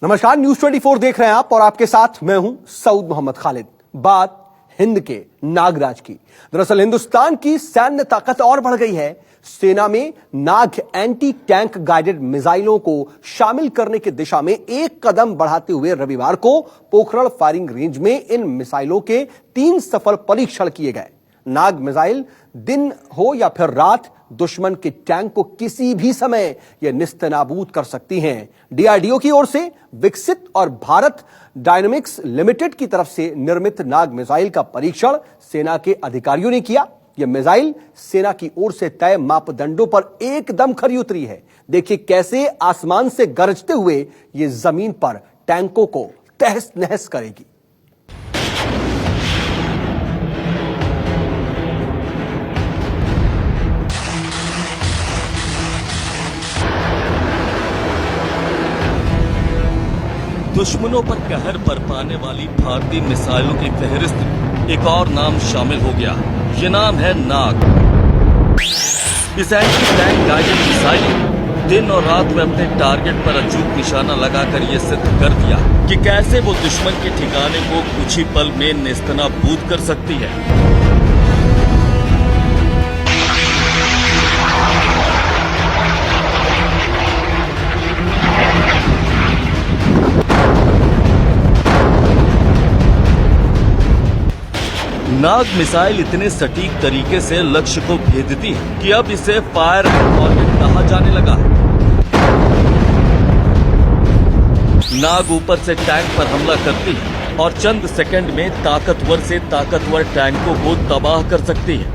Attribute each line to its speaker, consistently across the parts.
Speaker 1: नमस्कार, न्यूज 24 देख रहे हैं आप और आपके साथ मैं हूं सऊद मोहम्मद खालिद। बात हिंद के नागराज की। दरअसल हिंदुस्तान की सैन्य ताकत और बढ़ गई है। सेना में नाग एंटी टैंक गाइडेड मिसाइलों को शामिल करने की दिशा में एक कदम बढ़ाते हुए रविवार को पोखरण फायरिंग रेंज में इन मिसाइलों के 3 सफल परीक्षण किए गए। नाग मिसाइल दिन हो या फिर रात दुश्मन के टैंक को किसी भी समय यह निस्तनाबूद कर सकती हैं। डीआरडीओ की ओर से विकसित और भारत डायनेमिक्स लिमिटेड की तरफ से निर्मित नाग मिसाइल का परीक्षण सेना के अधिकारियों ने किया। यह मिसाइल सेना की ओर से तय मापदंडों पर एकदम खरी उतरी है। देखिए कैसे आसमान से गरजते हुए यह जमीन पर टैंकों को तहस नहस करेगी।
Speaker 2: दुश्मनों पर कहर बरपाने वाली भारतीय मिसाइलों की फहरिस्त में एक और नाम शामिल हो गया। ये नाम है नाग। इस एंटी टैंक गाइडेड मिसाइल ने दिन और रात में अपने टारगेट पर अचूक निशाना लगाकर ये सिद्ध कर दिया कि कैसे वो दुश्मन के ठिकाने को कुछ ही पल में नेस्तनाबूद कर सकती है। नाग मिसाइल इतने सटीक तरीके से लक्ष्य को भेदती है कि अब इसे फायर एंड टारगेट कहा जाने लगा है। नाग ऊपर से टैंक पर हमला करती है और चंद सेकंड में ताकतवर से ताकतवर टैंकों को तबाह कर सकती है।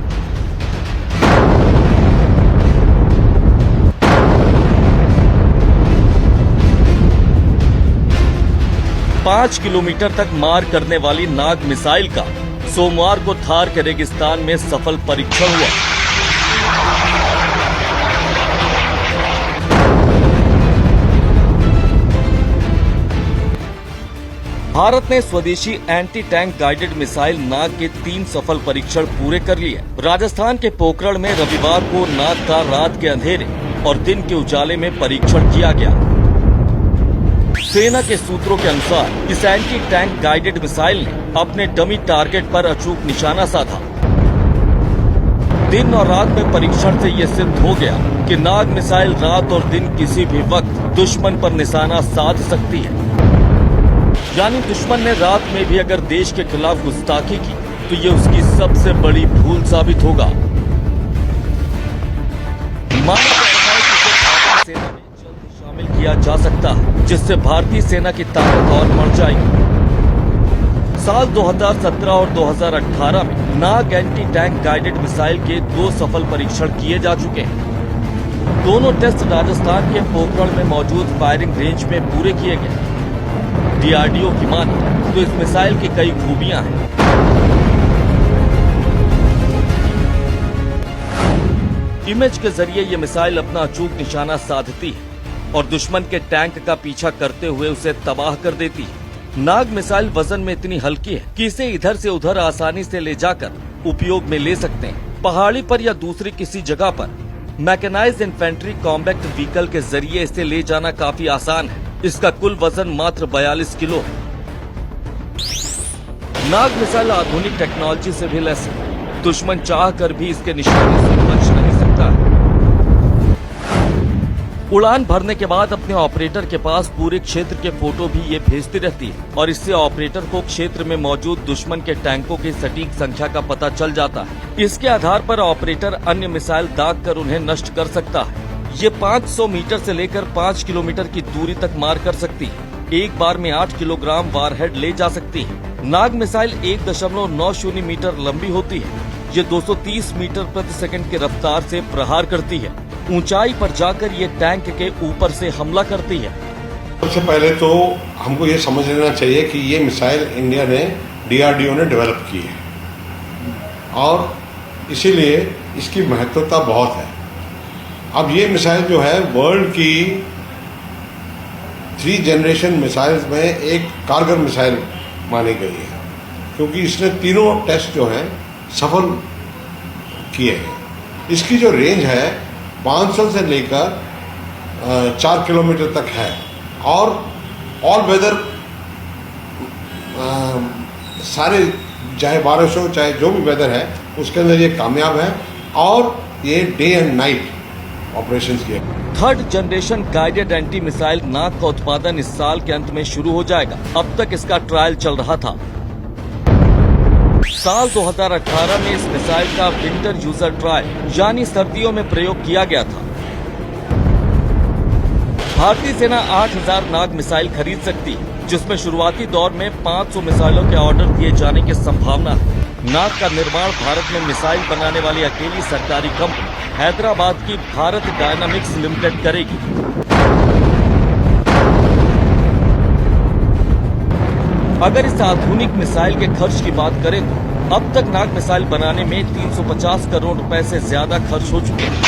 Speaker 2: पांच किलोमीटर तक मार करने वाली नाग मिसाइल का सोमवार को थार के रेगिस्तान में सफल परीक्षण हुआ। भारत ने स्वदेशी एंटी टैंक गाइडेड मिसाइल नाग के 3 सफल परीक्षण पूरे कर लिए। राजस्थान के पोखरण में रविवार को नाग का रात के अंधेरे और दिन के उजाले में परीक्षण किया गया। सेना के सूत्रों के अनुसार इस एंटी टैंक गाइडेड मिसाइल ने अपने डमी टारगेट पर अचूक निशाना साधा। दिन और रात में परीक्षण से यह सिद्ध हो गया कि नाग मिसाइल रात और दिन किसी भी वक्त दुश्मन पर निशाना साध सकती है। यानी दुश्मन ने रात में भी अगर देश के खिलाफ गुस्ताखी की तो ये उसकी सबसे बड़ी भूल साबित होगा। माना जा रहा है कि इसे भारतीय सेना में जल्द शामिल किया जा सकता है, जिससे भारतीय सेना की ताकत और बढ़ जाएगी। साल 2017 और 2018 में नाग एंटी टैंक गाइडेड मिसाइल के 2 सफल परीक्षण किए जा चुके हैं। दोनों टेस्ट राजस्थान के पोखरण में मौजूद फायरिंग रेंज में पूरे किए गए। डीआरडीओ की माने तो इस मिसाइल की कई खूबियां हैं। इमेज के जरिए ये मिसाइल अपना अचूक निशाना साधती है और दुश्मन के टैंक का पीछा करते हुए उसे तबाह कर देती है। नाग मिसाइल वजन में इतनी हल्की है कि इसे इधर से उधर आसानी से ले जाकर उपयोग में ले सकते हैं। पहाड़ी पर या दूसरी किसी जगह पर मैकेनाइज्ड इन्फेंट्री कॉम्बैक्ट व्हीकल के जरिए इसे ले जाना काफी आसान है। इसका कुल वजन मात्र 42 किलो है। नाग मिसाइल आधुनिक टेक्नोलॉजी से भी लैस है। दुश्मन चाह कर भी इसके निशाने से बच नहीं सकता है। उड़ान भरने के बाद अपने ऑपरेटर के पास पूरे क्षेत्र के फोटो भी ये भेजती रहती है और इससे ऑपरेटर को क्षेत्र में मौजूद दुश्मन के टैंकों की सटीक संख्या का पता चल जाता है। इसके आधार पर ऑपरेटर अन्य मिसाइल दाग कर उन्हें नष्ट कर सकता है। ये 500 मीटर से लेकर 5 किलोमीटर की दूरी तक मार कर सकती है। एक बार में 8 किलोग्राम वारहेड ले जा सकती है। नाग मिसाइल 1.90 मीटर लंबी होती है। ये 230 मीटर प्रति सेकंड की रफ्तार से प्रहार करती है। ऊंचाई पर जाकर ये टैंक के ऊपर से हमला करती है।
Speaker 3: सबसे पहले तो हमको ये समझ लेना चाहिए कि ये मिसाइल इंडिया ने डीआरडीओ ने डेवलप की है और इसीलिए इसकी महत्वता बहुत है। अब ये मिसाइल जो है वर्ल्ड की 3 जनरेशन मिसाइल्स में एक कारगर मिसाइल मानी गई है, क्योंकि इसने तीनों टेस्ट जो हैं सफल किए हैं। इसकी जो रेंज है 500 से लेकर 4 किलोमीटर तक है और ऑल वेदर सारे चाहे बारिश हो चाहे जो भी वेदर है उसके अंदर ये कामयाब है और ये डे एंड नाइट ऑपरेशंस किए।
Speaker 2: Third generation guided anti missile Nag का उत्पादन इस साल के अंत में शुरू हो जाएगा। अब तक इसका ट्रायल चल रहा था। साल 2018 में इस मिसाइल का विंटर यूजर ट्रायल यानी सर्दियों में प्रयोग किया गया था। भारतीय सेना 8000 नाग मिसाइल खरीद सकती है, जिसमें शुरुआती दौर में 500 मिसाइलों के ऑर्डर दिए जाने की संभावना है। नाग का निर्माण भारत में मिसाइल बनाने वाली अकेली सरकारी कंपनी हैदराबाद की भारत डायनामिक्स लिमिटेड करेगी। अगर इस आधुनिक मिसाइल के खर्च की बात करें तो अब तक नाग मिसाइल बनाने में 350 करोड़ रुपए से ज्यादा खर्च हो चुके हैं।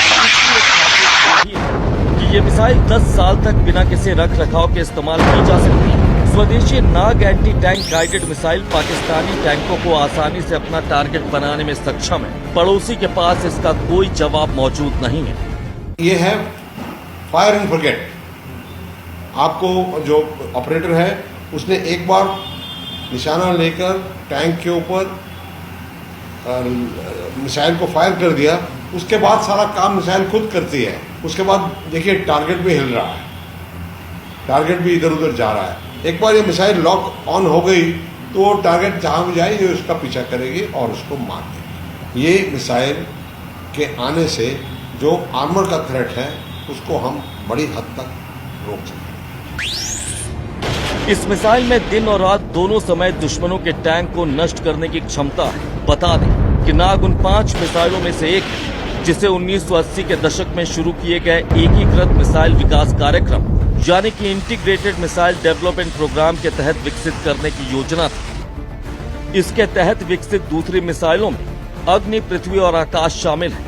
Speaker 2: कि ये मिसाइल 10 साल तक बिना किसी रख रखाव के इस्तेमाल की जा सकती है। स्वदेशी Nag anti tank guided missile Pakistani टैंकों को आसानी से अपना टारगेट बनाने में सक्षम है। पड़ोसी के पास इसका कोई जवाब मौजूद नहीं है।
Speaker 3: ये है फायर एंड फॉरगेट। आपको जो ऑपरेटर है उसने एक बार निशाना लेकर टैंक के ऊपर मिसाइल को फायर कर दिया, उसके बाद सारा काम मिसाइल खुद करती है। उसके बाद देखिए टारगेट भी हिल रहा है, टारगेट भी इधर उधर जा रहा है। एक बार ये मिसाइल लॉक ऑन हो गई तो टारगेट जहां भी जाए ये उसका पीछा करेगी और उसको मार देगी। ये मिसाइल के आने से जो आर्मर का थ्रेट है उसको हम बड़ी हद तक रोक सकते हैं।
Speaker 2: इस मिसाइल में दिन और रात दोनों समय दुश्मनों के टैंक को नष्ट करने की क्षमता है। बता दें कि नाग उन 5 मिसाइलों में से एक है जिसे 1980 के दशक में शुरू किए गए एकीकृत मिसाइल विकास कार्यक्रम यानी कि इंटीग्रेटेड मिसाइल डेवलपमेंट प्रोग्राम के तहत विकसित करने की योजना थी। इसके तहत विकसित दूसरी मिसाइलों में अग्नि, पृथ्वी और आकाश शामिल है।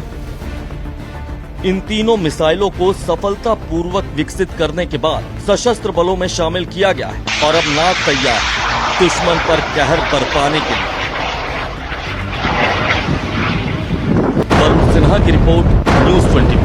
Speaker 2: इन तीनों मिसाइलों को सफलतापूर्वक विकसित करने के बाद सशस्त्र बलों में शामिल किया गया है और अब नाग तैयार है दुश्मन पर कहर बरपाने के लिए। वरुण सिन्हा की रिपोर्ट, न्यूज़ 24।